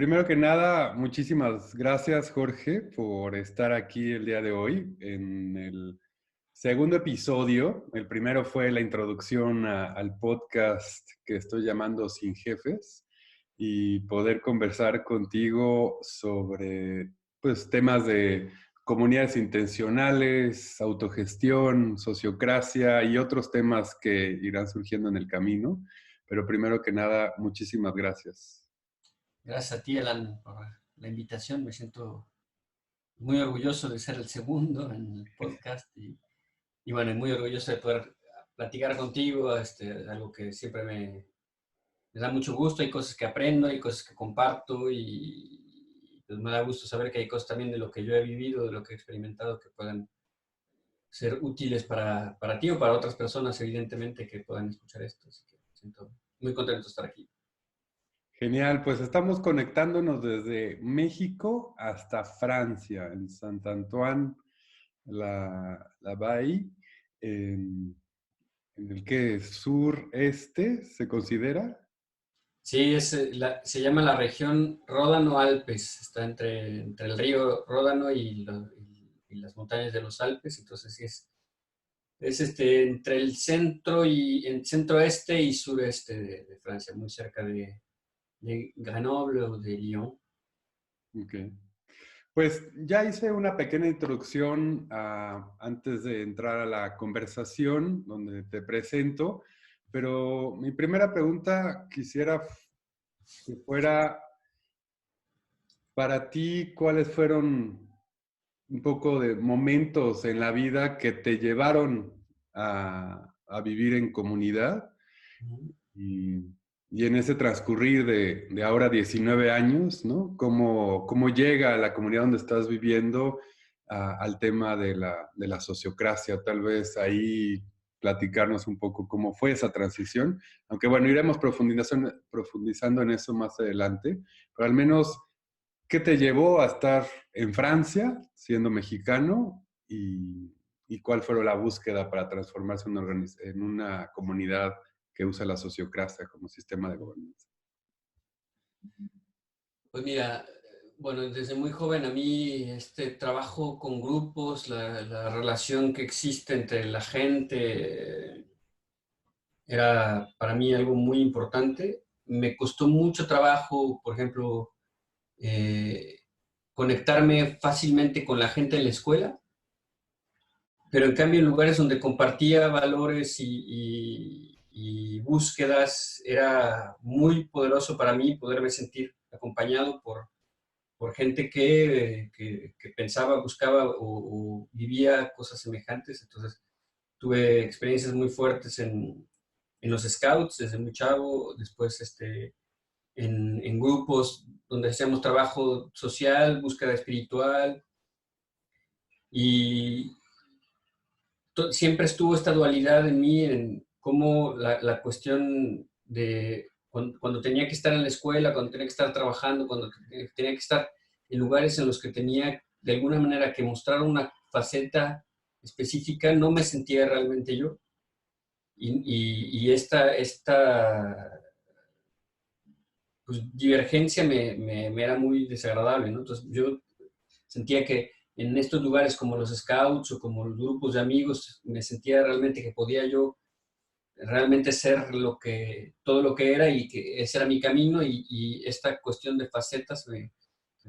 Primero que nada, muchísimas gracias, Jorge, por estar aquí el día de hoy en el segundo episodio. El primero fue la introducción al podcast que estoy llamando Sin Jefes y poder conversar contigo sobre pues, temas de comunidades intencionales, autogestión, sociocracia y otros temas que irán surgiendo en el camino. Pero primero que nada, muchísimas gracias. Gracias a ti, Alan, por la invitación. Me siento muy orgulloso de ser el segundo en el podcast y bueno, muy orgulloso de poder platicar contigo, algo que siempre me da mucho gusto. Hay cosas que aprendo, hay cosas que comparto y pues me da gusto saber que hay cosas también de lo que yo he vivido, de lo que he experimentado, que puedan ser útiles para ti o para otras personas, evidentemente, que puedan escuchar esto. Así que me siento muy contento de estar aquí. Genial, pues estamos conectándonos desde México hasta Francia, en Saint-Antoine, la Baille, en el que es sureste, ¿se considera? Sí, se llama la región Ródano-Alpes. Está entre el río Ródano y las montañas de los Alpes. Entonces sí es entre el centro el centro-este y sureste de Francia, muy cerca de Grenoble o de Lyon. Ok. Pues ya hice una pequeña introducción antes de entrar a la conversación donde te presento, pero mi primera pregunta quisiera que fuera para ti, ¿cuáles fueron un poco de momentos en la vida que te llevaron a vivir en comunidad y, y en ese transcurrir de ahora 19 años, ¿no? ¿Cómo llega a la comunidad donde estás viviendo al tema de la sociocracia? Tal vez ahí platicarnos un poco cómo fue esa transición, aunque bueno, iremos profundizando en eso más adelante, pero al menos ¿qué te llevó a estar en Francia siendo mexicano y cuál fue la búsqueda para transformarse en una comunidad que usa la sociocracia como sistema de gobernanza? Pues mira, bueno, desde muy joven a mí este trabajo con grupos, la relación que existe entre la gente era para mí algo muy importante. Me costó mucho trabajo, por ejemplo, eh, conectarme fácilmente con la gente en la escuela, pero en cambio en lugares donde compartía valores y búsquedas era muy poderoso para mí poderme sentir acompañado por gente que pensaba, buscaba o vivía cosas semejantes. Entonces tuve experiencias muy fuertes en los scouts desde muy chavo, después en grupos donde hacíamos trabajo social, búsqueda espiritual, y siempre estuvo esta dualidad en mí, en cómo la cuestión de cuando tenía que estar en la escuela, cuando tenía que estar trabajando, cuando tenía que estar en lugares en los que tenía de alguna manera que mostrar una faceta específica, no me sentía realmente yo. Y esta pues, divergencia me era muy desagradable, ¿no? Entonces yo sentía que en estos lugares como los scouts o como los grupos de amigos, me sentía realmente que podía yo realmente ser todo lo que era y que ese era mi camino y esta cuestión de facetas me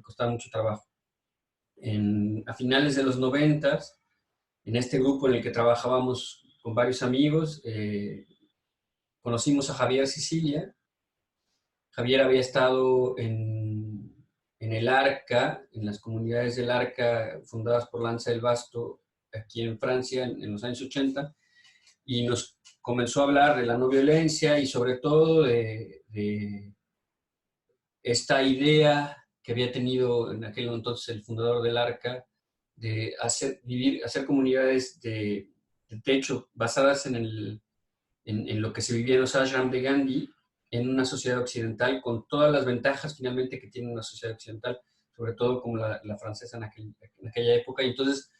costaba mucho trabajo. A finales de los 90, en este grupo en el que trabajábamos con varios amigos, conocimos a Javier Sicilia. Javier había estado en el Arca, en las comunidades del Arca fundadas por Lanza del Basto aquí en Francia en los años 80, y nos comenzó a hablar de la no violencia y sobre todo de esta idea que había tenido en aquel entonces el fundador del Arca de hacer comunidades de techo basadas en lo que se vivía en los ashram de Gandhi en una sociedad occidental, con todas las ventajas finalmente que tiene una sociedad occidental, sobre todo como la francesa en aquella época. Y entonces,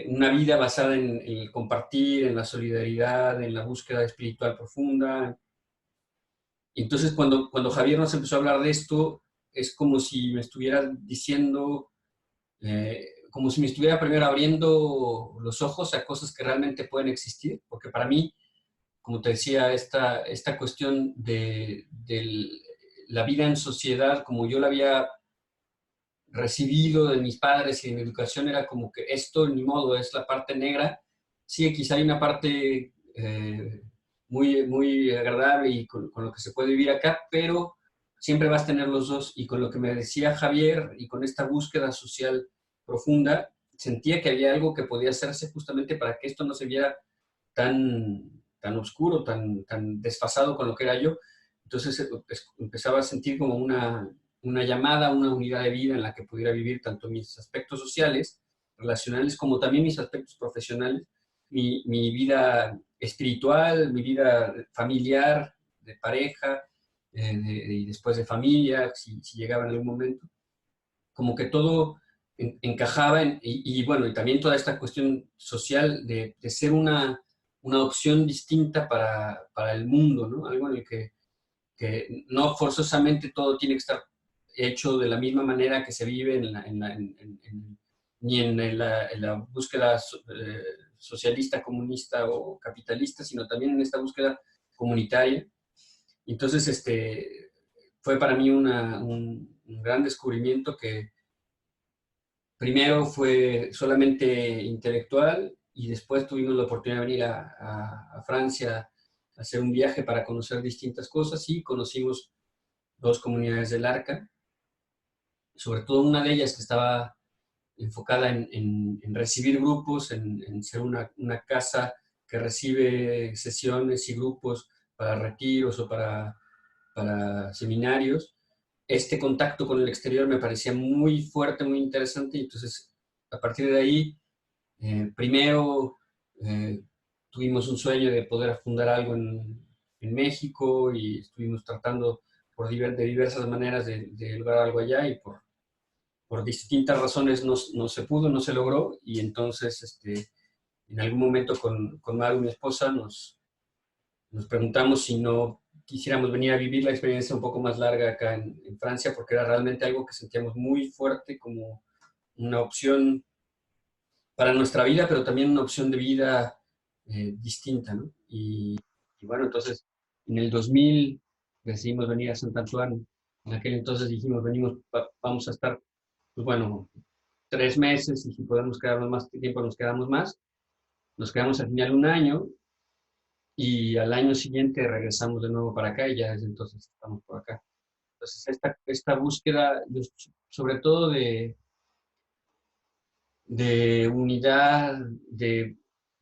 una vida basada en el compartir, en la solidaridad, en la búsqueda espiritual profunda. Y entonces, cuando Javier nos empezó a hablar de esto, es como si me estuviera diciendo, como si me estuviera primero abriendo los ojos a cosas que realmente pueden existir, porque para mí, como te decía, esta cuestión de la vida en sociedad, como yo la había recibido de mis padres y de mi educación, era como que esto, ni modo, es la parte negra. Sí, quizá hay una parte muy, muy agradable y con lo que se puede vivir acá, pero siempre vas a tener los dos. Y con lo que me decía Javier y con esta búsqueda social profunda, sentía que había algo que podía hacerse justamente para que esto no se viera tan oscuro, tan desfasado con lo que era yo. Entonces empezaba a sentir como una llamada, una unidad de vida en la que pudiera vivir tanto mis aspectos sociales, relacionales, como también mis aspectos profesionales, mi vida espiritual, mi vida familiar, de pareja, y después de familia, si llegaba en algún momento. Como que todo encajaba y bueno, y también toda esta cuestión social de ser una opción distinta para el mundo, ¿no? Algo en el que no forzosamente todo tiene que estar hecho de la misma manera que se vive ni en la búsqueda socialista, comunista o capitalista, sino también en esta búsqueda comunitaria. Entonces, fue para mí un gran descubrimiento que primero fue solamente intelectual y después tuvimos la oportunidad de venir a Francia a hacer un viaje para conocer distintas cosas y conocimos dos comunidades del Arca, sobre todo una de ellas que estaba enfocada en recibir grupos, en ser una casa que recibe sesiones y grupos para retiros o para seminarios. Este contacto con el exterior me parecía muy fuerte, muy interesante, y entonces a partir de ahí, primero tuvimos un sueño de poder fundar algo en México y estuvimos tratando de diversas maneras de lograr algo allá y por distintas razones no se pudo, no se logró y entonces en algún momento con Maru, mi esposa, nos preguntamos si no quisiéramos venir a vivir la experiencia un poco más larga acá en Francia, porque era realmente algo que sentíamos muy fuerte como una opción para nuestra vida, pero también una opción de vida distinta, ¿no? Y bueno, entonces en el 2000 decidimos venir a Saint Antoine. En aquel entonces dijimos, vamos a estar, pues bueno, 3 meses y si podemos quedarnos más tiempo nos quedamos más. Nos quedamos al final un año y al año siguiente regresamos de nuevo para acá y ya desde entonces estamos por acá. Entonces esta búsqueda, sobre todo de unidad, de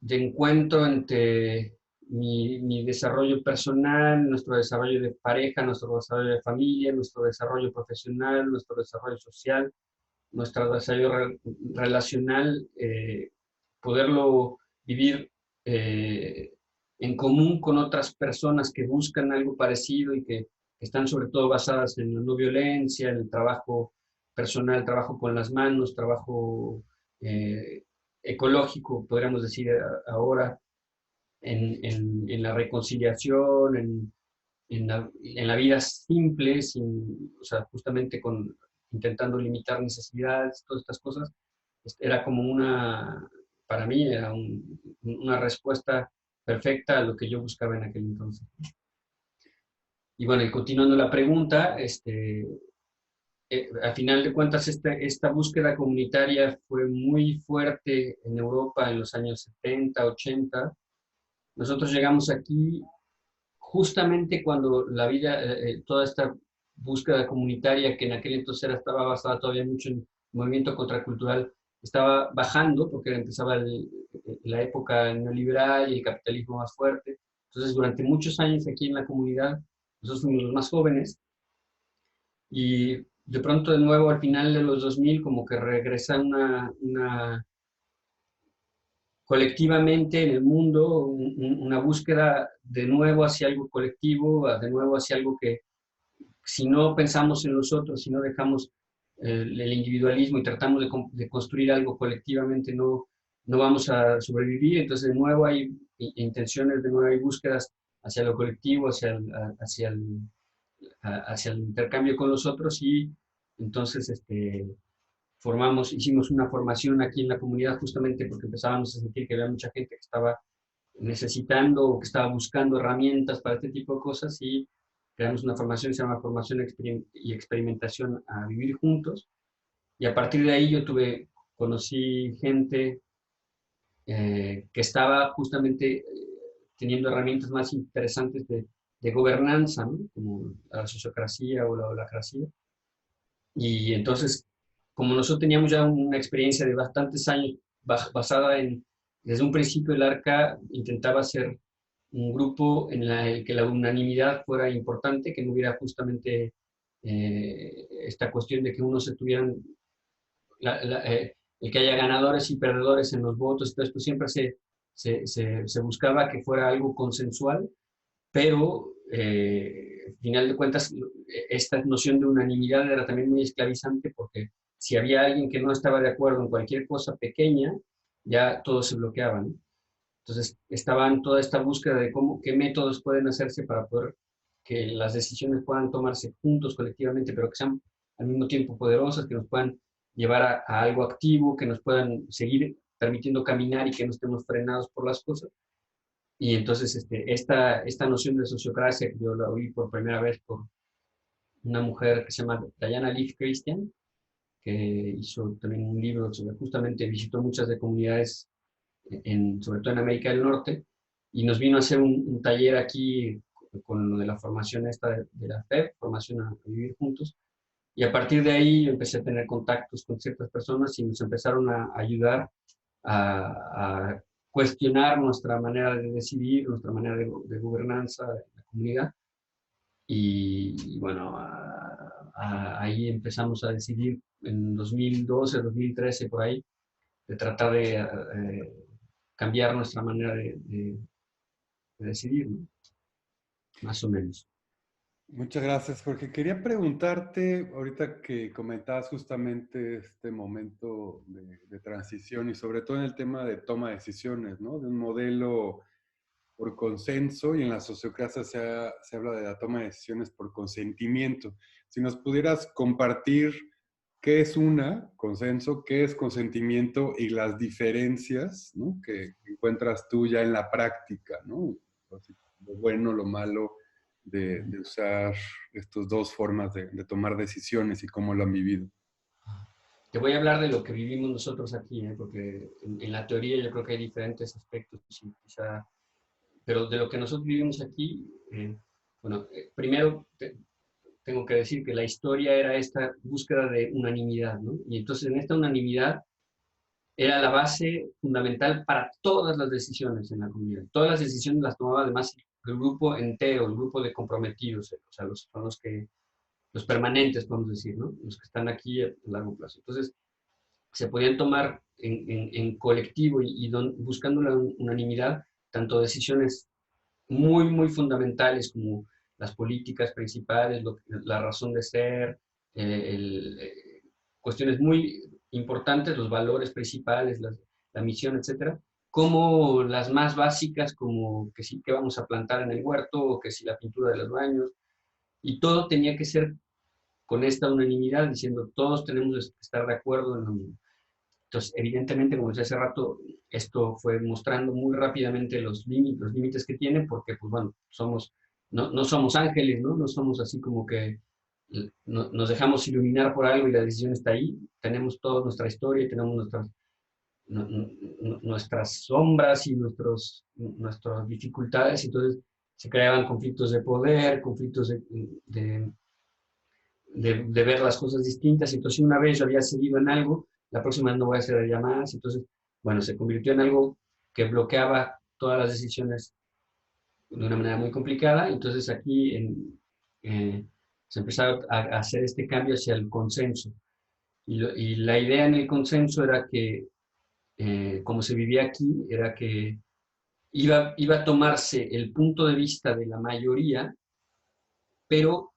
encuentro entre mi desarrollo personal, nuestro desarrollo de pareja, nuestro desarrollo de familia, nuestro desarrollo profesional, nuestro desarrollo social, nuestro desarrollo relacional, poderlo vivir en común con otras personas que buscan algo parecido y que están sobre todo basadas en la no violencia, en el trabajo personal, trabajo con las manos, trabajo eh, ecológico, podríamos decir ahora, en la reconciliación, en la vida simple, o sea, justamente intentando limitar necesidades, todas estas cosas, era como para mí era una respuesta perfecta a lo que yo buscaba en aquel entonces. Y bueno, y continuando la pregunta, a final de cuentas, esta búsqueda comunitaria fue muy fuerte en Europa en los años 70, 80. Nosotros llegamos aquí justamente cuando la vida, toda esta búsqueda comunitaria, que en aquel entonces estaba basada todavía mucho en movimiento contracultural, estaba bajando porque empezaba la época neoliberal y el capitalismo más fuerte. Entonces, durante muchos años aquí en la comunidad, nosotros fuimos los más jóvenes y de pronto de nuevo al final de los 2000 como que regresa colectivamente en el mundo una búsqueda de nuevo hacia algo colectivo, de nuevo hacia algo que si no pensamos en nosotros, si no dejamos el individualismo y tratamos de construir algo colectivamente, no vamos a sobrevivir. Entonces de nuevo hay intenciones, de nuevo hay búsquedas hacia lo colectivo, hacia el intercambio con los otros y Entonces, hicimos una formación aquí en la comunidad justamente porque empezábamos a sentir que había mucha gente que estaba necesitando o que estaba buscando herramientas para este tipo de cosas y creamos una formación, se llama Formación y Experimentación a Vivir Juntos. Y a partir de ahí conocí gente que estaba justamente teniendo herramientas más interesantes de gobernanza, ¿no? Como la sociocracia o la holacracia. Y entonces, como nosotros teníamos ya una experiencia de bastantes años basada desde un principio el ARCA intentaba ser un grupo en el que la unanimidad fuera importante, que no hubiera justamente esta cuestión de que unos se tuvieran el que haya ganadores y perdedores en los votos. Entonces, pues siempre se buscaba que fuera algo consensual, pero al final de cuentas, esta noción de unanimidad era también muy esclavizante porque si había alguien que no estaba de acuerdo en cualquier cosa pequeña, ya todo se bloqueaba, ¿no? Entonces, estaba en toda esta búsqueda de qué métodos pueden hacerse para poder que las decisiones puedan tomarse juntos, colectivamente, pero que sean al mismo tiempo poderosas, que nos puedan llevar a algo activo, que nos puedan seguir permitiendo caminar y que no estemos frenados por las cosas. Y entonces esta noción de sociocracia, que yo la oí por primera vez por una mujer que se llama Diana Leaf Christian, que hizo también un libro sobre, justamente visitó muchas de comunidades, sobre todo en América del Norte, y nos vino a hacer un taller aquí con lo de la formación esta de la FEB, formación a vivir juntos, y a partir de ahí yo empecé a tener contactos con ciertas personas y nos empezaron a ayudar a cuestionar nuestra manera de decidir, nuestra manera de gobernanza de la comunidad. Y bueno, ahí empezamos a decidir en 2012, 2013, por ahí, de tratar de cambiar nuestra manera de decidir, ¿no? Más o menos. Muchas gracias, Jorge. Quería preguntarte, ahorita que comentabas justamente este momento de transición y sobre todo en el tema de toma de decisiones, ¿no? De un modelo por consenso y en la sociocracia se habla de la toma de decisiones por consentimiento. Si nos pudieras compartir qué es consenso, qué es consentimiento y las diferencias, ¿no? Que encuentras tú ya en la práctica, ¿no? Lo bueno, lo malo de usar estas dos formas de tomar decisiones y cómo lo han vivido. Te voy a hablar de lo que vivimos nosotros aquí, porque en la teoría yo creo que hay diferentes aspectos, sí, quizá, pero de lo que nosotros vivimos aquí, bueno, primero tengo que decir que la historia era esta búsqueda de unanimidad, ¿no? Y entonces en esta unanimidad era la base fundamental para todas las decisiones en la comunidad. Todas las decisiones las tomaba además el grupo entero, el grupo de comprometidos, o sea, son los permanentes, podemos decir, ¿no? Los que están aquí a largo plazo. Entonces, se podían tomar en colectivo buscando la unanimidad, tanto decisiones muy, muy fundamentales como las políticas principales, la razón de ser, cuestiones muy importantes, los valores principales, la misión, etcétera, como las más básicas, como que sí que vamos a plantar en el huerto, o que si la pintura de los baños, y todo tenía que ser con esta unanimidad, diciendo todos tenemos que estar de acuerdo en lo mismo. Entonces, evidentemente, como decía hace rato, esto fue mostrando muy rápidamente los límites que tiene, porque, pues bueno, no somos ángeles, ¿no? No somos así como que nos dejamos iluminar por algo y la decisión está ahí. Tenemos toda nuestra historia y tenemos nuestras sombras y nuestras dificultades. Entonces, se creaban conflictos de poder, conflictos de, de ver las cosas distintas. Entonces, si una vez yo había cedido en algo, la próxima no voy a hacer ya más. Entonces, bueno, se convirtió en algo que bloqueaba todas las decisiones de una manera muy complicada. Entonces, aquí se empezó a hacer este cambio hacia el consenso. Y la idea en el consenso era que, como se vivía aquí, era que iba a tomarse el punto de vista de la mayoría, pero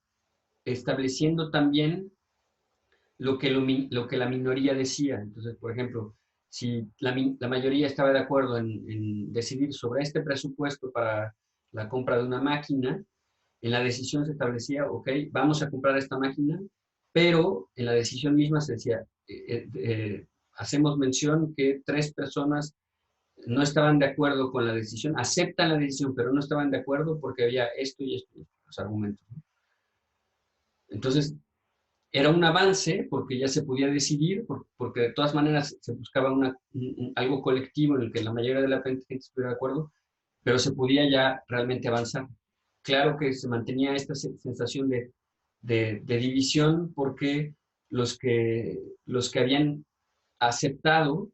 estableciendo también lo que la minoría decía. Entonces, por ejemplo, si la mayoría estaba de acuerdo en decidir sobre este presupuesto para la compra de una máquina, en la decisión se establecía, ok, vamos a comprar esta máquina, pero en la decisión misma se decía, hacemos mención que 3 personas no estaban de acuerdo con la decisión, aceptan la decisión, pero no estaban de acuerdo porque había esto y esto, los argumentos, ¿no? Entonces, era un avance porque ya se podía decidir, porque de todas maneras se buscaba algo colectivo en el que la mayoría de la gente estuviera de acuerdo, pero se podía ya realmente avanzar. Claro que se mantenía esta sensación de división porque los que habían aceptado,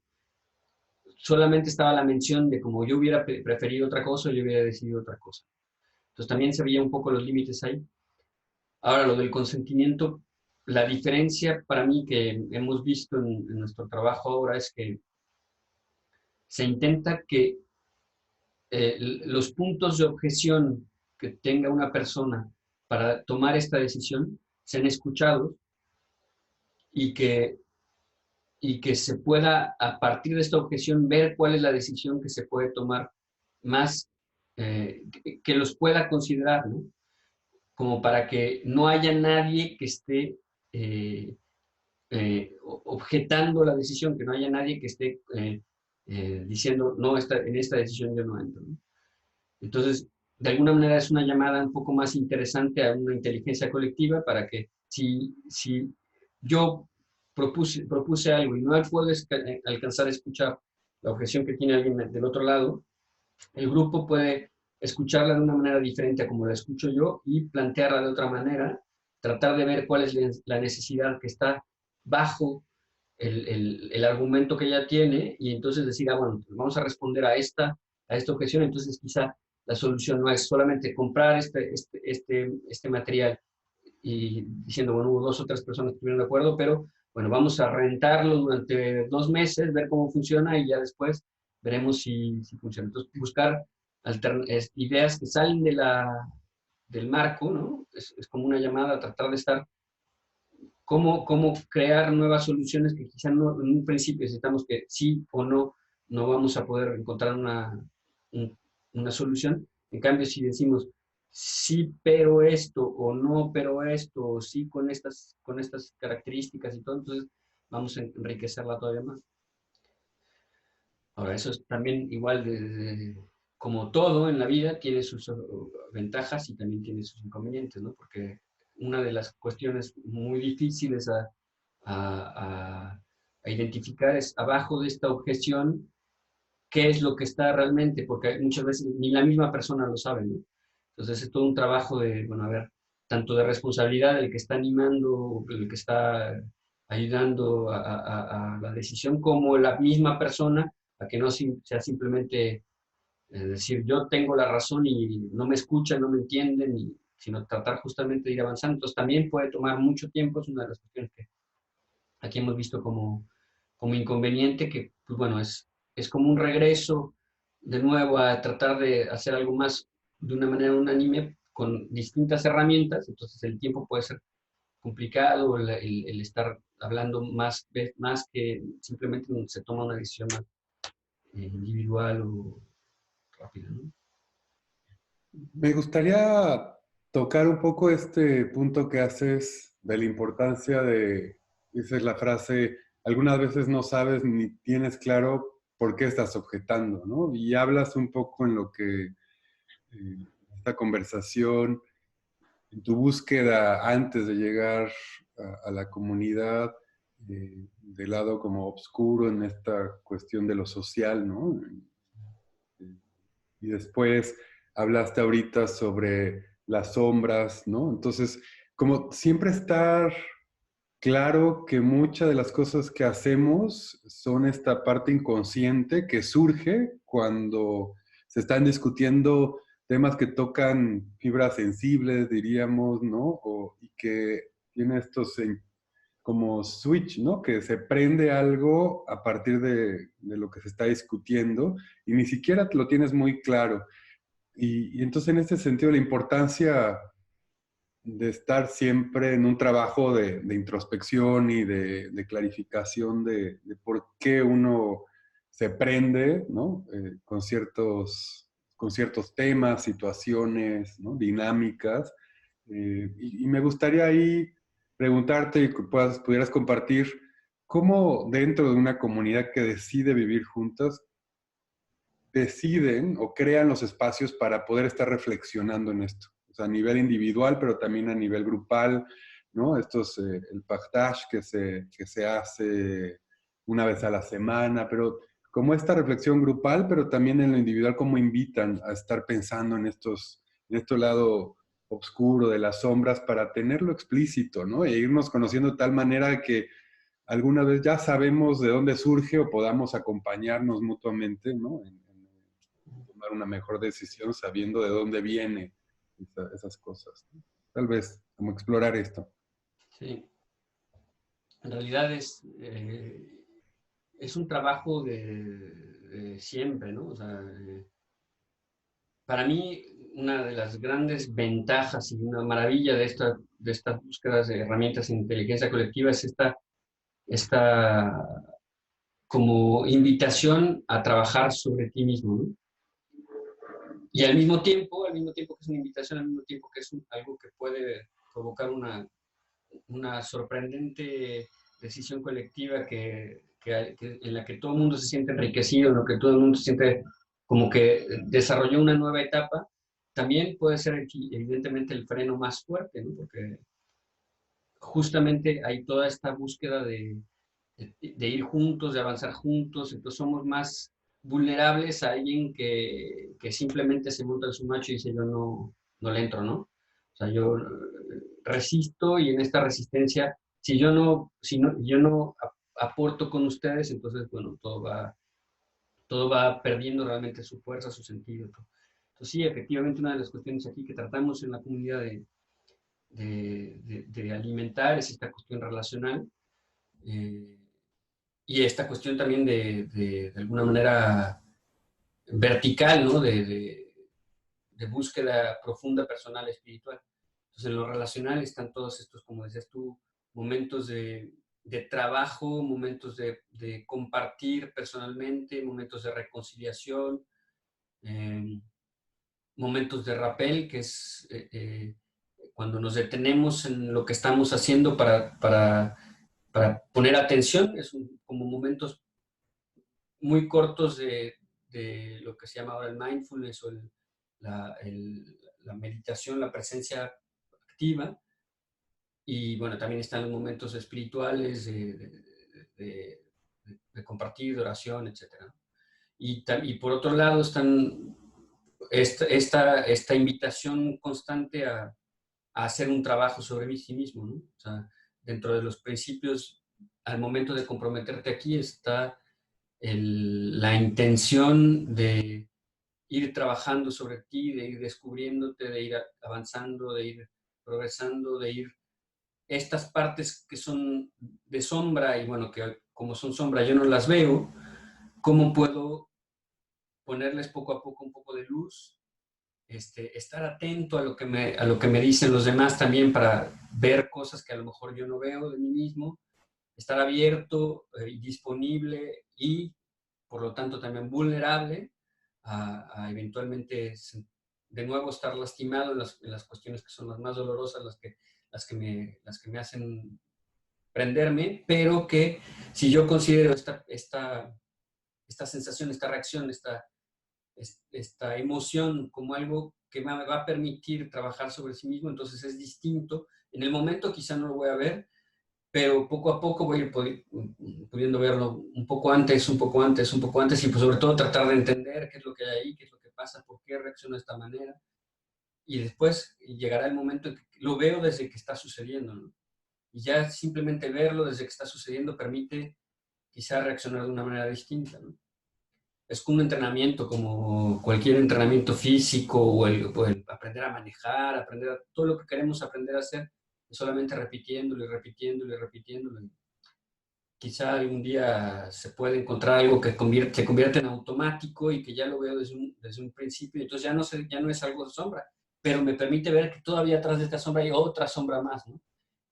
solamente estaba la mención de como yo hubiera preferido otra cosa, yo hubiera decidido otra cosa. Entonces también se veía un poco los límites ahí. Ahora, lo del consentimiento, la diferencia para mí que hemos visto en nuestro trabajo ahora es que se intenta que los puntos de objeción que tenga una persona para tomar esta decisión sean escuchados y que, y que se pueda, a partir de esta objeción, ver cuál es la decisión que se puede tomar más, que los pueda considerar, ¿no? Como para que no haya nadie que esté objetando la decisión, que no haya nadie que esté diciendo, no, en esta decisión yo no entro, ¿no? Entonces, de alguna manera es una llamada un poco más interesante a una inteligencia colectiva para que si yo propuse algo y no puedo alcanzar a escuchar la objeción que tiene alguien del otro lado, el grupo puede escucharla de una manera diferente a como la escucho yo y plantearla de otra manera, tratar de ver cuál es la necesidad que está bajo el argumento que ella tiene y entonces decir, ah, bueno, pues vamos a responder a esta objeción, entonces quizá la solución no es solamente comprar este material y diciendo, bueno, hubo 2 o 3 personas que estuvieron de acuerdo, pero bueno, vamos a rentarlo durante 2 meses, ver cómo funciona y ya después veremos si funciona. Entonces, buscar ideas que salen del marco, ¿no? Es como una llamada a tratar de estar, cómo crear nuevas soluciones que quizá no, en un principio necesitamos que sí o no, no vamos a poder encontrar una solución. En cambio, si decimos sí, pero esto, o no, pero esto, o sí con estas características y todo, entonces vamos a enriquecerla todavía más. Ahora, eso es también igual como todo en la vida, tiene sus ventajas y también tiene sus inconvenientes, ¿no? Porque una de las cuestiones muy difíciles a identificar es abajo de esta objeción, qué es lo que está realmente, porque muchas veces ni la misma persona lo sabe, ¿no? Entonces es todo un trabajo de, bueno, a ver, tanto de responsabilidad del que está animando, el que está ayudando a la decisión, como la misma persona, a que no sea simplemente decir yo tengo la razón y no me escuchan, no me entienden, sino tratar justamente de ir avanzando. Entonces también puede tomar mucho tiempo, es una de las cuestiones que aquí hemos visto como inconveniente, que pues bueno, es como un regreso de nuevo a tratar de hacer algo más de una manera unánime con distintas herramientas, entonces el tiempo puede ser complicado, el estar hablando más que simplemente se toma una decisión más individual o rápida, ¿no? Me gustaría tocar un poco este punto que haces de la importancia de, dices la frase, algunas veces no sabes ni tienes claro por qué estás objetando, ¿no? Y hablas un poco en lo que esta conversación, en tu búsqueda antes de llegar a la comunidad, del lado como oscuro en esta cuestión de lo social, ¿no? Y después hablaste ahorita sobre las sombras, ¿no? Entonces, como siempre estar claro que muchas de las cosas que hacemos son esta parte inconsciente que surge cuando se están discutiendo temas que tocan fibras sensibles, diríamos, ¿no? Y que tiene estos como switch, ¿no? Que se prende algo a partir de lo que se está discutiendo y ni siquiera te lo tienes muy claro. Y entonces en ese sentido la importancia de estar siempre en un trabajo de introspección y de clarificación de por qué uno se prende, ¿no? Con ciertos temas, situaciones, ¿no? Dinámicas. Y me gustaría ahí preguntarte y que pudieras compartir cómo dentro de una comunidad que decide vivir juntas, deciden o crean los espacios para poder estar reflexionando en esto. O sea, a nivel individual, pero también a nivel grupal, ¿no? Estos, el partage que se hace una vez a la semana, pero como esta reflexión grupal, pero también en lo individual, cómo invitan a estar pensando en este lado oscuro de las sombras para tenerlo explícito, ¿no? E irnos conociendo de tal manera que alguna vez ya sabemos de dónde surge o podamos acompañarnos mutuamente, ¿no? En tomar una mejor decisión sabiendo de dónde vienen esas cosas, ¿no? Tal vez como explorar esto. Sí, en realidad es un trabajo de siempre, ¿no? O sea, para mí, una de las grandes ventajas y una maravilla de estas búsquedas de herramientas de inteligencia colectiva es esta como invitación a trabajar sobre ti mismo, ¿no? Y al mismo tiempo que es una invitación, al mismo tiempo que es algo que puede provocar una sorprendente decisión colectiva en la que todo el mundo se siente enriquecido, en la que todo el mundo se siente como que desarrolló una nueva etapa, también puede ser evidentemente el freno más fuerte, ¿no? Porque justamente hay toda esta búsqueda de ir juntos, de avanzar juntos, entonces somos más vulnerables a alguien que simplemente se monta en su macho y dice yo no le entro, ¿no? O sea, yo resisto y en esta resistencia, si yo no aporto con ustedes, entonces, bueno, todo va perdiendo realmente su fuerza, su sentido. Entonces, sí, efectivamente, una de las cuestiones aquí que tratamos en la comunidad de alimentar es esta cuestión relacional. Eh, y esta cuestión también de alguna manera vertical, ¿no? De búsqueda profunda, personal, espiritual. Entonces, en lo relacional están todos estos, como decías tú, momentos de trabajo, momentos de compartir personalmente, momentos de reconciliación, eh, momentos de rappel, que es cuando nos detenemos en lo que estamos haciendo para poner atención, como momentos muy cortos de lo que se llama ahora el mindfulness o la meditación, la presencia activa. Y bueno, también están los momentos espirituales de, de compartir, de oración, etc. Y por otro lado están esta invitación constante a hacer un trabajo sobre mí sí mismo, ¿no? O sea, dentro de los principios, al momento de comprometerte aquí está la intención de ir trabajando sobre ti, de ir descubriéndote, de ir avanzando, de ir progresando, de ir estas partes que son de sombra y bueno, que como son sombra yo no las veo, ¿cómo puedo ponerles poco a poco un poco de luz? Estar atento a lo que me dicen los demás también para ver cosas que a lo mejor yo no veo de mí mismo, estar abierto y disponible y por lo tanto también vulnerable a eventualmente de nuevo estar lastimado en las cuestiones que son las más dolorosas, las que me hacen prenderme, pero que si yo considero esta sensación, esta reacción, esta emoción como algo que me va a permitir trabajar sobre sí mismo, entonces es distinto. En el momento quizá no lo voy a ver, pero poco a poco voy a ir pudiendo verlo un poco antes, un poco antes, un poco antes, y pues sobre todo tratar de entender qué es lo que hay ahí, qué es lo que pasa, por qué reacciona de esta manera. Y después llegará el momento en que lo veo desde que está sucediendo, ¿no? Y ya simplemente verlo desde que está sucediendo permite quizá reaccionar de una manera distinta, ¿no? Es como un entrenamiento, como cualquier entrenamiento físico o el aprender a manejar, todo lo que queremos aprender a hacer, es solamente repitiéndolo y repitiéndolo y repitiéndolo. Quizá algún día se puede encontrar algo que se convierte en automático y que ya lo veo desde un principio, y entonces ya no es algo de sombra, pero me permite ver que todavía atrás de esta sombra hay otra sombra más, ¿no?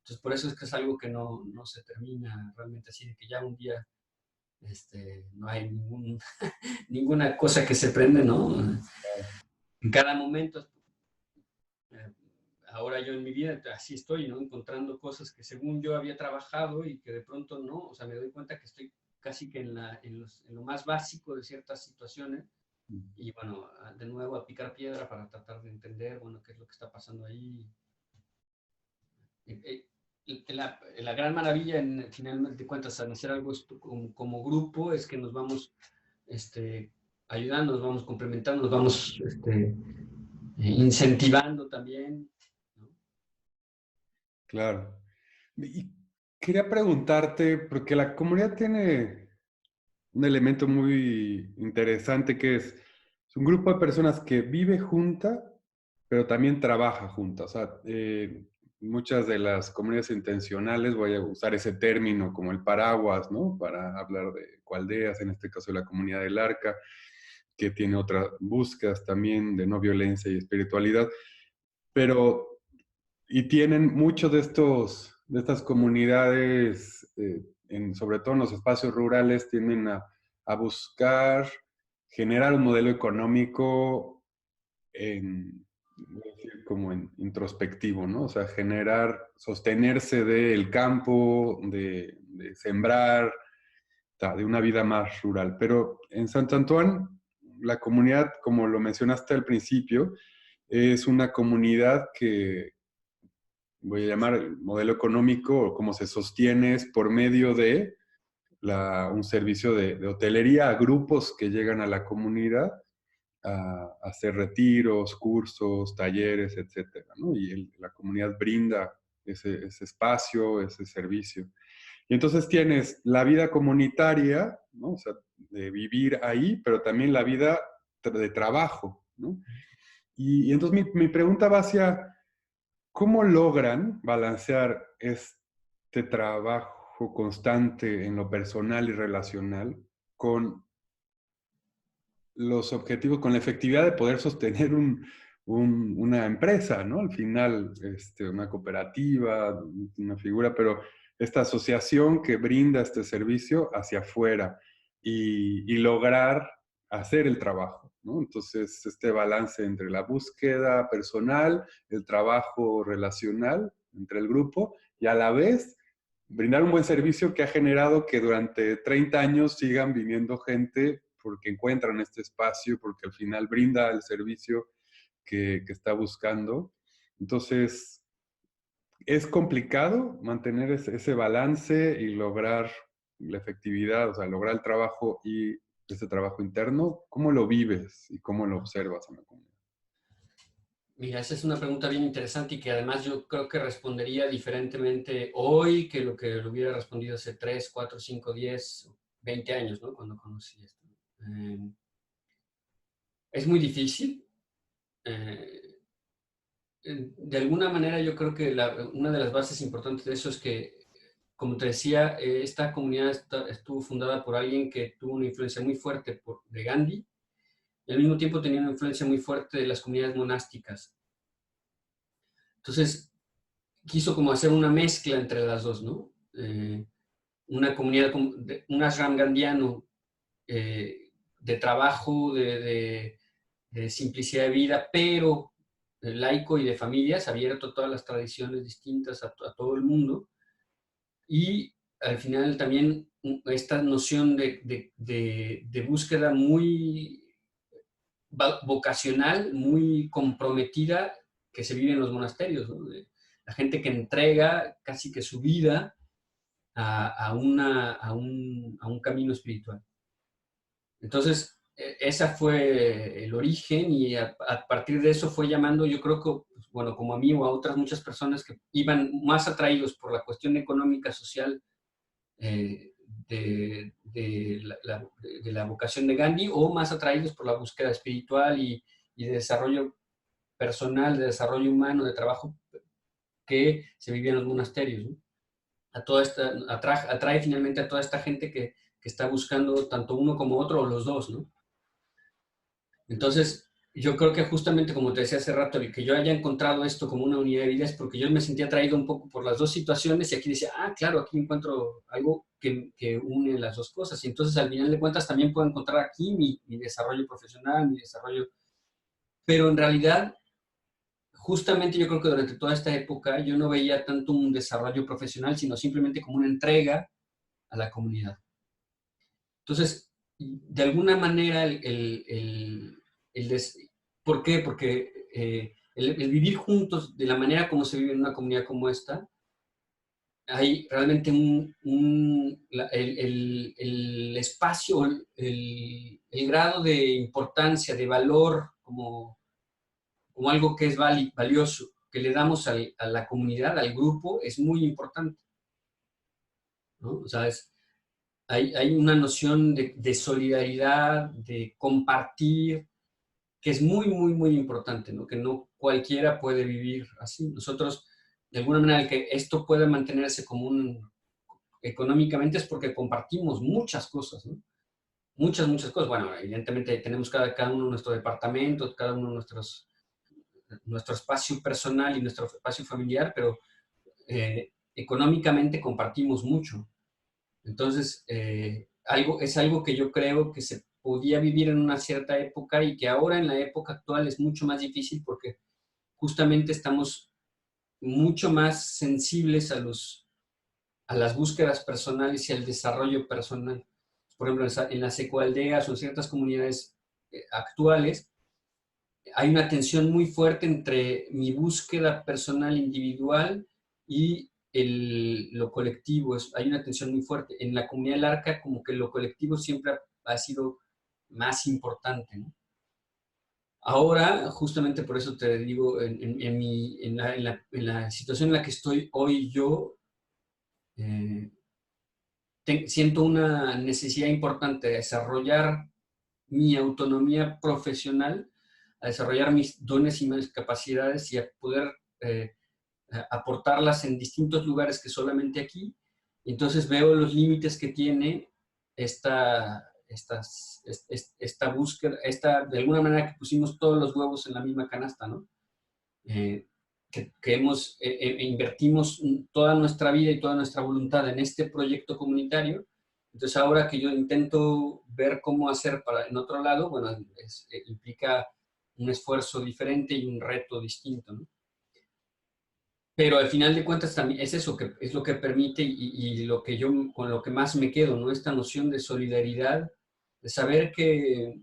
Entonces por eso es que es algo que no se termina realmente así, de que ya un día no hay ninguna cosa que se prende, ¿no? En cada momento ahora yo en mi vida así estoy, ¿no? Encontrando cosas que según yo había trabajado y que de pronto no, o sea, me doy cuenta que estoy casi que en lo más básico de ciertas situaciones y bueno, de nuevo a picar piedra para tratar de entender, bueno, qué es lo que está pasando ahí. La gran maravilla, finalmente de cuentas, al hacer algo como grupo, es que nos vamos ayudando, nos vamos complementando, nos vamos incentivando también, ¿no? Claro. Y quería preguntarte, porque la comunidad tiene un elemento muy interesante que es un grupo de personas que vive junta, pero también trabaja junta. O sea, muchas de las comunidades intencionales, voy a usar ese término como el paraguas, ¿no? Para hablar de coaldeas, en este caso la comunidad del Arca, que tiene otras búsquedas también de no violencia y espiritualidad, pero y tienen muchos de estas comunidades, sobre todo en los espacios rurales, tienden a buscar generar un modelo económico voy a decir, como en introspectivo, ¿no? O sea, sostenerse del campo, de sembrar, de una vida más rural. Pero en Santo Antón, la comunidad, como lo mencionaste al principio, es una comunidad que voy a llamar el modelo económico o cómo se sostiene es por medio de un servicio de hotelería a grupos que llegan a la comunidad a hacer retiros, cursos, talleres, etcétera, ¿no? Y la comunidad brinda ese espacio, ese servicio. Y entonces tienes la vida comunitaria, ¿no? O sea, de vivir ahí, pero también la vida de trabajo, ¿no? Y entonces mi pregunta va hacia, ¿cómo logran balancear este trabajo constante en lo personal y relacional con los objetivos, con la efectividad de poder sostener una empresa, ¿no? Al final, una cooperativa, una figura, pero esta asociación que brinda este servicio hacia afuera y lograr hacer el trabajo, ¿no? Entonces, este balance entre la búsqueda personal, el trabajo relacional entre el grupo y a la vez brindar un buen servicio que ha generado que durante 30 años sigan viniendo gente porque encuentran este espacio, porque al final brinda el servicio que está buscando. Entonces, es complicado mantener ese balance y lograr la efectividad, o sea, lograr el trabajo y ese trabajo interno. ¿Cómo lo vives y cómo lo observas en la comunidad? Mira, esa es una pregunta bien interesante y que además yo creo que respondería diferentemente hoy que lo que lo hubiera respondido hace 3, 4, 5, 10, 20 años, ¿no? Cuando conocí esto. Es muy difícil. Eh, de alguna manera yo creo que una de las bases importantes de eso es que, como te decía, esta comunidad estuvo fundada por alguien que tuvo una influencia muy fuerte de Gandhi y al mismo tiempo tenía una influencia muy fuerte de las comunidades monásticas. Entonces, quiso como hacer una mezcla entre las dos, ¿no? Una comunidad, un ashram gandhiano de trabajo, de simplicidad de vida, pero laico y de familias, abierto a todas las tradiciones distintas, a todo el mundo. Y al final también esta noción de búsqueda muy vocacional, muy comprometida que se vive en los monasterios, ¿no? La gente que entrega casi que su vida a un camino espiritual. Entonces, ese fue el origen y a partir de eso fue llamando, yo creo que, pues, bueno, como a mí o a otras muchas personas que iban más atraídos por la cuestión económica, social, eh, de la vocación de Gandhi o más atraídos por la búsqueda espiritual y de desarrollo personal, de desarrollo humano, de trabajo que se vivía en los monasterios, ¿no? Atrae finalmente a toda esta gente que está buscando tanto uno como otro o los dos, ¿no? Entonces, yo creo que justamente como te decía hace rato, el que yo haya encontrado esto como una unidad de vida es porque yo me sentía atraído un poco por las dos situaciones y aquí decía, ah, claro, aquí encuentro algo que une las dos cosas. Y entonces al final de cuentas también puedo encontrar aquí mi desarrollo profesional, mi desarrollo. Pero en realidad justamente yo creo que durante toda esta época yo no veía tanto un desarrollo profesional, sino simplemente como una entrega a la comunidad. Entonces, de alguna manera, ¿por qué? Porque el vivir juntos de la manera como se vive en una comunidad como esta, hay realmente el espacio, el grado de importancia, de valor, como algo que es valioso, que le damos a la comunidad, al grupo, es muy importante, ¿no? O sea, hay una noción de solidaridad, de compartir, que es muy, muy, muy importante, ¿no? Que no cualquiera puede vivir así. Nosotros, de alguna manera, el que esto pueda mantenerse como económicamente es porque compartimos muchas cosas, ¿no? Muchas, muchas cosas. Bueno, evidentemente tenemos cada uno nuestro departamento, cada uno nuestro espacio personal y nuestro espacio familiar, pero económicamente compartimos mucho. Entonces, es algo que yo creo que se podía vivir en una cierta época y que ahora en la época actual es mucho más difícil porque justamente estamos mucho más sensibles a las búsquedas personales y al desarrollo personal. Por ejemplo, en las ecoaldeas o en ciertas comunidades actuales, hay una tensión muy fuerte entre mi búsqueda personal individual y lo colectivo. Hay una tensión muy fuerte. En la comunidad Larca, como que lo colectivo siempre ha sido más importante, ¿no? Ahora, justamente por eso te digo, en la situación en la que estoy hoy yo, eh, siento una necesidad importante de desarrollar mi autonomía profesional, a desarrollar mis dones y mis capacidades y a poder eh, aportarlas en distintos lugares que solamente aquí. Entonces veo los límites que tiene esta búsqueda, de alguna manera que pusimos todos los huevos en la misma canasta, ¿no? Invertimos toda nuestra vida y toda nuestra voluntad en este proyecto comunitario. Entonces ahora que yo intento ver cómo hacer en otro lado, bueno, implica un esfuerzo diferente y un reto distinto, ¿no? Pero al final de cuentas también es eso, que es lo que permite y lo que yo, con lo que más me quedo, ¿no? Esta noción de solidaridad, de saber que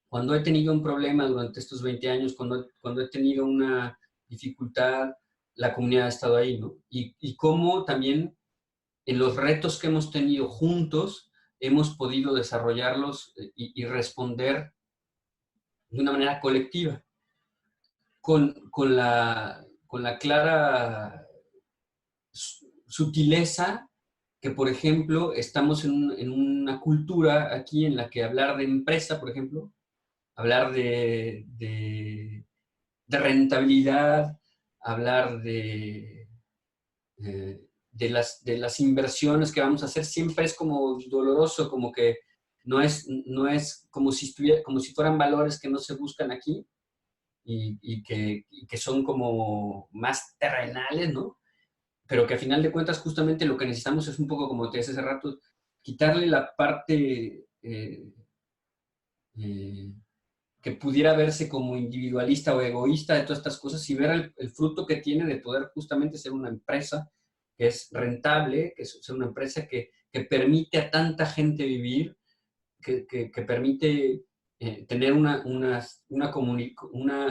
cuando he tenido un problema durante estos 20 años, cuando he tenido una dificultad, la comunidad ha estado ahí, ¿no? Y cómo también en los retos que hemos tenido juntos, hemos podido desarrollarlos y responder de una manera colectiva, con la clara sutileza que, por ejemplo, estamos en una cultura aquí en la que hablar de empresa, por ejemplo, hablar de rentabilidad, hablar de las inversiones que vamos a hacer, siempre es como doloroso, como que no es como si fueran valores que no se buscan aquí y que son como más terrenales, ¿no? Pero que a final de cuentas justamente lo que necesitamos es un poco, como te decía hace rato, quitarle la parte eh, que pudiera verse como individualista o egoísta de todas estas cosas y ver el fruto que tiene de poder justamente ser una empresa que es rentable, que es ser una empresa que permite a tanta gente vivir, que permite tener una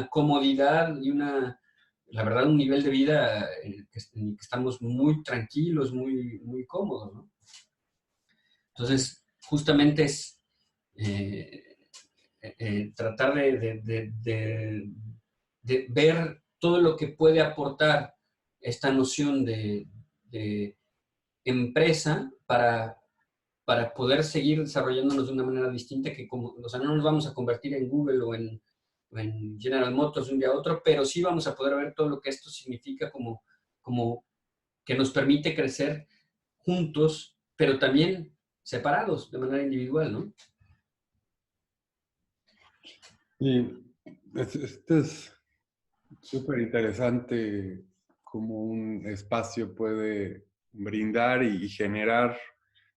comodidad y la verdad, un nivel de vida en el que estamos muy tranquilos, muy, muy cómodos, ¿no? Entonces, justamente es tratar de ver todo lo que puede aportar esta noción de empresa para poder seguir desarrollándonos de una manera distinta, o sea, no nos vamos a convertir en Google o en General Motors de un día a otro, pero sí vamos a poder ver todo lo que esto significa como que nos permite crecer juntos, pero también separados de manera individual, ¿no? Y esto es súper interesante cómo un espacio puede brindar y generar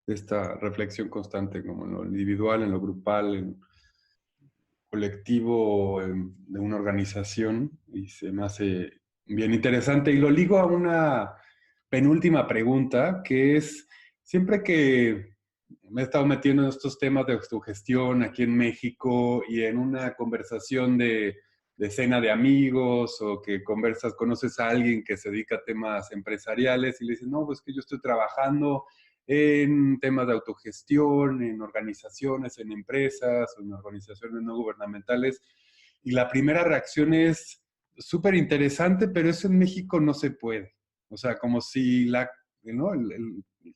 esta reflexión constante, como en lo individual, en lo grupal, colectivo de una organización y se me hace bien interesante. Y lo ligo a una penúltima pregunta, que es, siempre que me he estado metiendo en estos temas de autogestión aquí en México y en una conversación de cena de amigos o que conversas, conoces a alguien que se dedica a temas empresariales y le dices, no, pues que yo estoy trabajando en temas de autogestión, en organizaciones, en empresas, en organizaciones no gubernamentales. Y la primera reacción es súper interesante, pero eso en México no se puede. O sea, como si la, ¿no?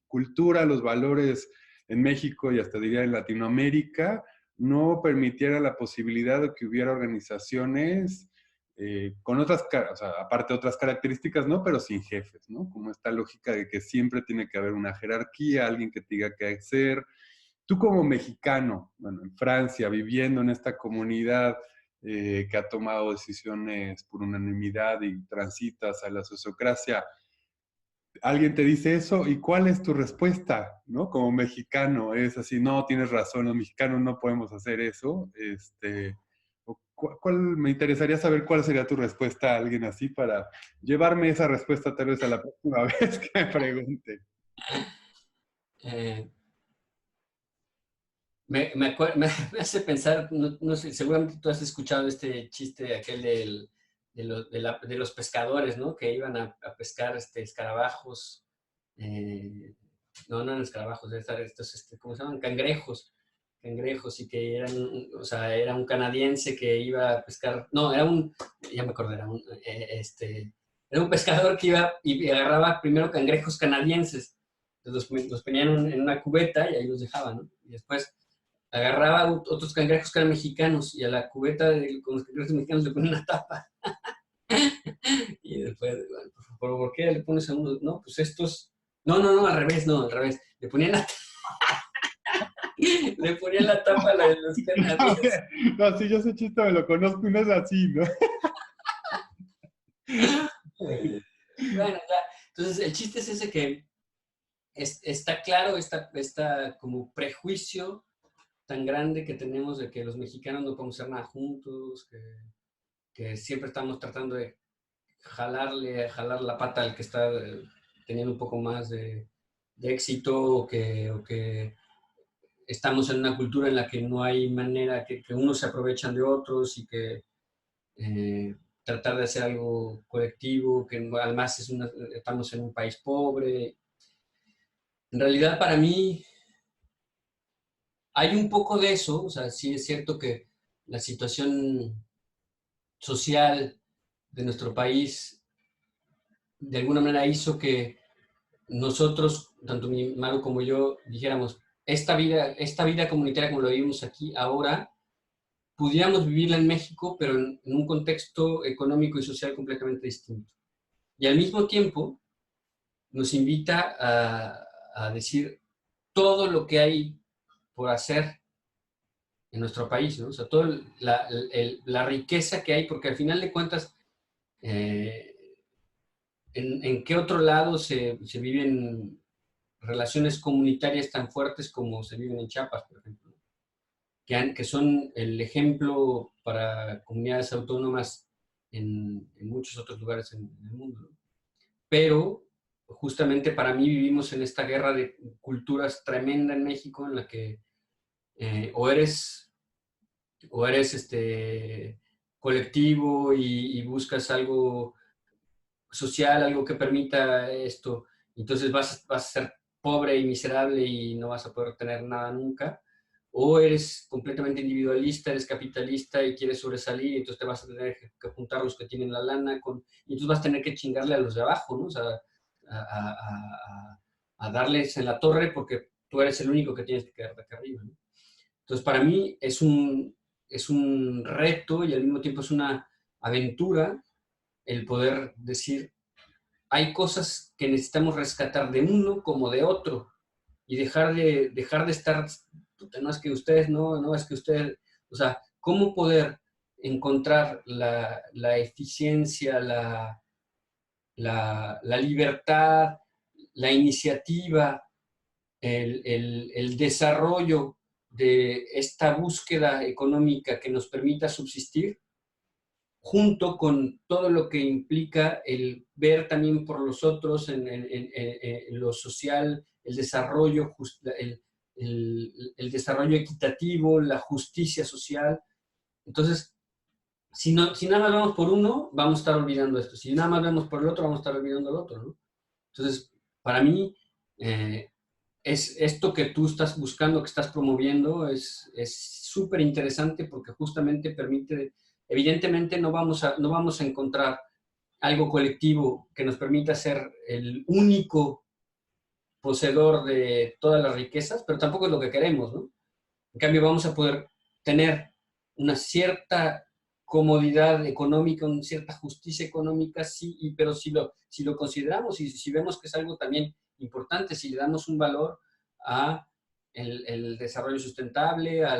Cultura, los valores en México y hasta diría en Latinoamérica no permitiera la posibilidad de que hubiera organizaciones con otras, o sea, aparte de otras características, ¿no? Pero sin jefes, ¿no? Como esta lógica de que siempre tiene que haber una jerarquía, alguien que te diga qué hacer. Tú como mexicano, bueno, en Francia, viviendo en esta comunidad que ha tomado decisiones por unanimidad y transitas a la sociocracia, alguien te dice eso y ¿cuál es tu respuesta? ¿No? Como mexicano, es así, no, tienes razón, los mexicanos no podemos hacer eso. Me interesaría saber cuál sería tu respuesta a alguien así para llevarme esa respuesta tal vez a la próxima vez que me pregunte. Eh, me hace pensar, no, no sé, seguramente tú has escuchado este chiste, aquel de los pescadores, ¿no? Que iban a pescar escarabajos, no, no eran escarabajos, estos, ¿cómo se llaman? Cangrejos, y que eran, o sea, era un canadiense que iba a pescar, no, ya me acordé, era un pescador que iba y agarraba primero cangrejos canadienses, entonces los ponían en una cubeta y ahí los dejaba, ¿no? Y después agarraba otros cangrejos que eran mexicanos y a la cubeta con los cangrejos mexicanos le ponía una tapa. Y después, bueno, ¿por qué le pones a uno? No, pues estos. No, no, no, al revés, no, al revés. Le ponían la tapa a la de los canadienses. No, sí, yo ese chiste me lo conozco y no es así, ¿no? Bueno, ya. Entonces, el chiste es ese que está claro esta como prejuicio tan grande que tenemos de que los mexicanos no podemos hacer nada juntos, que siempre estamos tratando de jalar la pata al que está teniendo un poco más de éxito o que estamos en una cultura en la que no hay manera, que unos se aprovechan de otros y que tratar de hacer algo colectivo, que además estamos en un país pobre. En realidad para mí hay un poco de eso, o sea, sí es cierto que la situación social de nuestro país de alguna manera hizo que nosotros, tanto mi hermano como yo, dijéramos, esta vida comunitaria como lo vivimos aquí ahora, pudiéramos vivirla en México, pero en un contexto económico y social completamente distinto. Y al mismo tiempo nos invita a decir todo lo que hay por hacer en nuestro país, ¿no? O sea, toda la riqueza que hay, porque al final de cuentas, eh, ¿en qué otro lado se viven relaciones comunitarias tan fuertes como se viven en Chiapas, por ejemplo? Que son el ejemplo para comunidades autónomas en muchos otros lugares en el mundo, ¿no? Pero justamente para mí vivimos en esta guerra de culturas tremenda en México en la que o eres colectivo y buscas algo social, algo que permita esto, entonces vas a ser pobre y miserable y no vas a poder tener nada nunca, o eres completamente individualista, eres capitalista y quieres sobresalir, y entonces te vas a tener que juntar los que tienen la lana, y entonces vas a tener que chingarle a los de abajo, ¿no? O sea, a darles en la torre porque tú eres el único que tienes que quedarte acá arriba, ¿no? Entonces, para mí es un reto y al mismo tiempo es una aventura el poder decir, hay cosas que necesitamos rescatar de uno como de otro y dejar de estar, no es que ustedes no es que ustedes, o sea, cómo poder encontrar la eficiencia, la libertad, la iniciativa, el desarrollo de esta búsqueda económica que nos permita subsistir, junto con todo lo que implica el ver también por los otros en lo social, el desarrollo, el desarrollo equitativo, la justicia social. Entonces, si nada más vamos por uno, vamos a estar olvidando esto. Si nada más vemos por el otro, vamos a estar olvidando el otro, ¿no? Entonces, para mí, es esto que tú estás buscando, que estás promoviendo, es súper interesante porque justamente permite, evidentemente no vamos a encontrar algo colectivo que nos permita ser el único poseedor de todas las riquezas, pero tampoco es lo que queremos, ¿no? En cambio, vamos a poder tener una cierta comodidad económica, una cierta justicia económica, sí, pero si lo consideramos y si vemos que es algo también importante, si le damos un valor a el desarrollo sustentable, a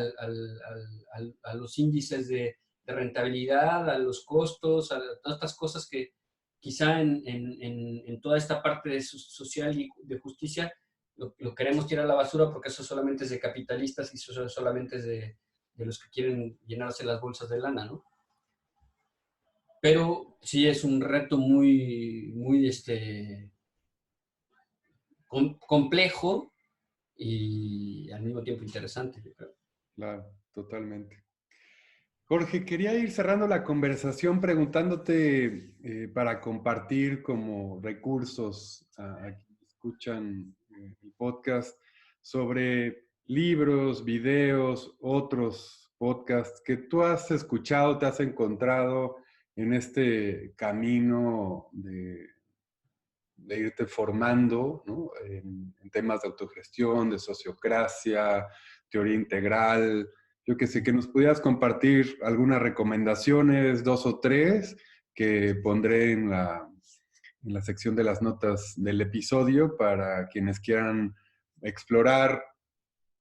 los índices de rentabilidad, a los costos, a todas estas cosas que quizá en toda esta parte de social y de justicia lo queremos tirar a la basura porque eso solamente es de capitalistas y eso solamente es de los que quieren llenarse las bolsas de lana, ¿no? Pero sí es un reto muy complejo y al mismo tiempo interesante, yo creo. Claro, totalmente. Jorge, quería ir cerrando la conversación preguntándote para compartir como recursos a quienes escuchan el podcast sobre libros, videos, otros podcasts que tú has escuchado, te has encontrado en este camino de irte formando, ¿no? En temas de autogestión, de sociocracia, teoría integral. Yo que sé, que nos pudieras compartir algunas recomendaciones, dos o tres, que pondré en la sección de las notas del episodio para quienes quieran explorar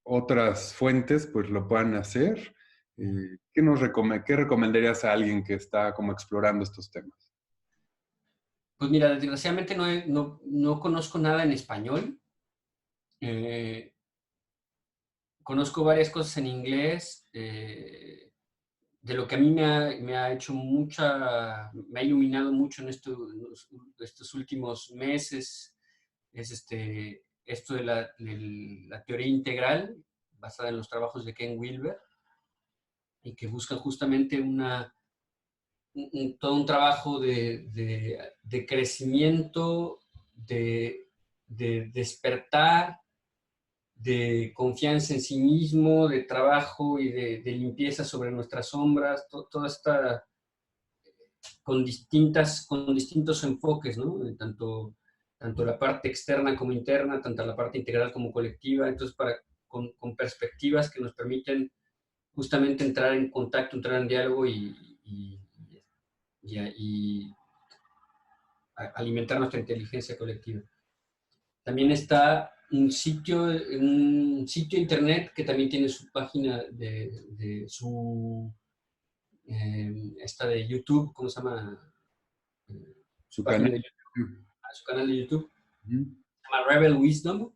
otras fuentes, pues lo puedan hacer. ¿Qué recomendarías a alguien que está como explorando estos temas? Pues mira, desgraciadamente no conozco nada en español. Eh, Conozco varias cosas en inglés. De lo que a mí me ha hecho me ha iluminado mucho en estos últimos meses, es esto de la teoría integral, basada en los trabajos de Ken Wilber, y que busca justamente todo un trabajo de crecimiento, de despertar, de confianza en sí mismo, de trabajo y de limpieza sobre nuestras sombras, toda esta con distintos enfoques, ¿no? Tanto la parte externa como interna, tanto la parte integral como colectiva, entonces con perspectivas que nos permiten justamente entrar en contacto, entrar en diálogo y alimentar nuestra inteligencia colectiva. También está un sitio internet que también tiene su página esta de YouTube, ¿cómo se llama? Su Su página canal. de su canal de YouTube, Ujú. se llama Rebel Wisdom,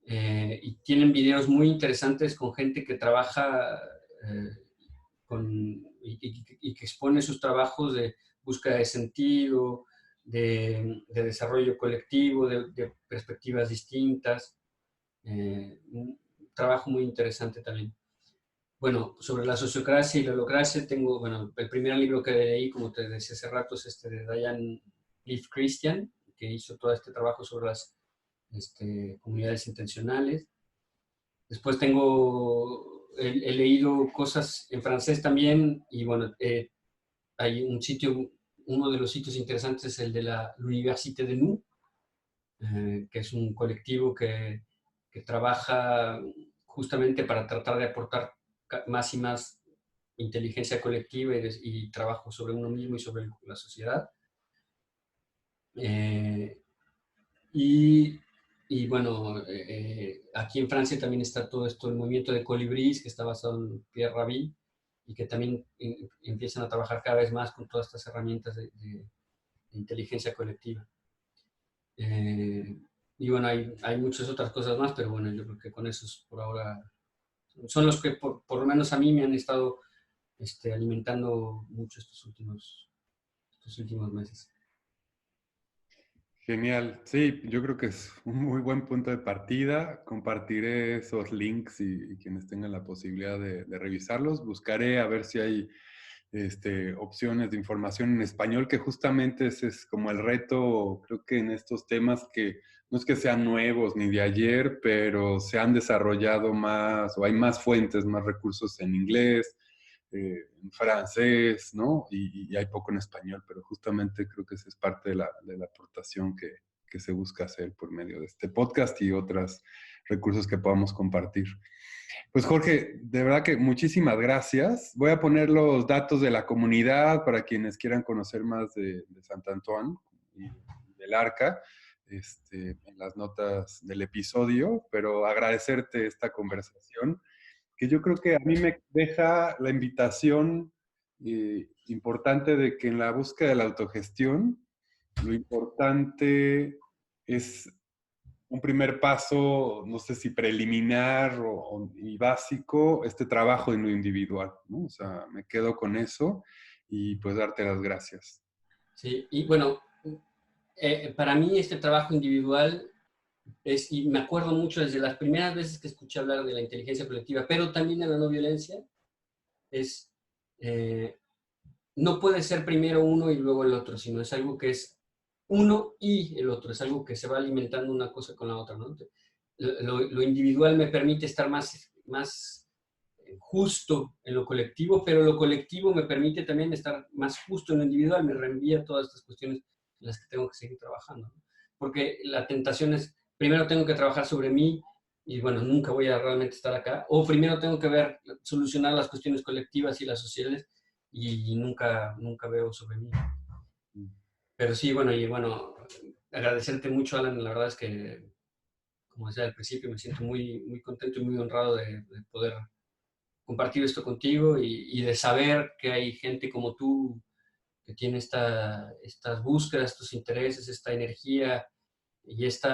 y tienen videos muy interesantes con gente que trabaja y que expone sus trabajos de búsqueda de sentido, de desarrollo colectivo, de perspectivas distintas. Un trabajo muy interesante también. Bueno, sobre la sociocracia y la holocracia, bueno, el primer libro que leí, como te decía hace rato, es este de Diane Leaf Christian, que hizo todo este trabajo sobre las comunidades intencionales. Después he leído cosas en francés también, y bueno, hay uno de los sitios interesantes es el de l'Université de Nous, que es un colectivo que trabaja justamente para tratar de aportar más y más inteligencia colectiva y trabajo sobre uno mismo y sobre la sociedad. Eh, y, y, bueno, aquí en Francia también está todo esto, el movimiento de colibrís, que está basado en Pierre Rabhi, y que también empiezan a trabajar cada vez más con todas estas herramientas de inteligencia colectiva. Y bueno, hay muchas otras cosas más, pero bueno, yo creo que con eso es por ahora son los que por lo menos a mí me han estado alimentando mucho estos últimos meses. Genial. Sí, yo creo que es un muy buen punto de partida. Compartiré esos links y quienes tengan la posibilidad de revisarlos. Buscaré a ver si hay opciones de información en español, que justamente ese es como el reto, creo que en estos temas que no es que sean nuevos ni de ayer, pero se han desarrollado más o hay más fuentes, más recursos en inglés, en francés, ¿no? Y hay poco en español, pero justamente creo que esa es parte de la aportación que se busca hacer por medio de este podcast y otros recursos que podamos compartir. Pues Jorge, de verdad que muchísimas gracias. Voy a poner los datos de la comunidad para quienes quieran conocer más de Sant Antoine y del Arca en las notas del episodio, pero agradecerte esta conversación, que yo creo que a mí me deja la invitación importante de que en la búsqueda de la autogestión, lo importante es un primer paso, no sé si preliminar y básico, este trabajo en lo individual, ¿no? O sea, me quedo con eso y pues darte las gracias. Sí, y bueno, para mí este trabajo individual y me acuerdo mucho desde las primeras veces que escuché hablar de la inteligencia colectiva, pero también de la no violencia, es, eh, no puede ser primero uno y luego el otro, sino es algo que es uno y el otro, es algo que se va alimentando una cosa con la otra, ¿no? Lo individual me permite estar más justo en lo colectivo, pero lo colectivo me permite también estar más justo en lo individual, me reenvía todas estas cuestiones en las que tengo que seguir trabajando, ¿no? Porque la tentación es, primero tengo que trabajar sobre mí y bueno, nunca voy a realmente estar acá, o primero tengo que solucionar las cuestiones colectivas y las sociales y nunca veo sobre mí. Pero sí, bueno, y bueno, agradecerte mucho, Alan, la verdad es que, como decía al principio, me siento muy contento y muy honrado de poder compartir esto contigo y de saber que hay gente como tú que tiene estas búsquedas, estos intereses, esta energía y este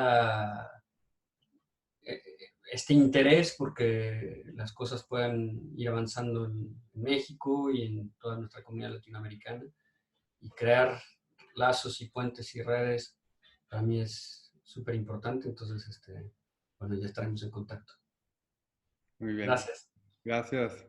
interés porque las cosas puedan ir avanzando en México y en toda nuestra comunidad latinoamericana y crear lazos y puentes y redes para mí es súper importante. Entonces, bueno, ya estaremos en contacto. Muy bien. Gracias. Gracias.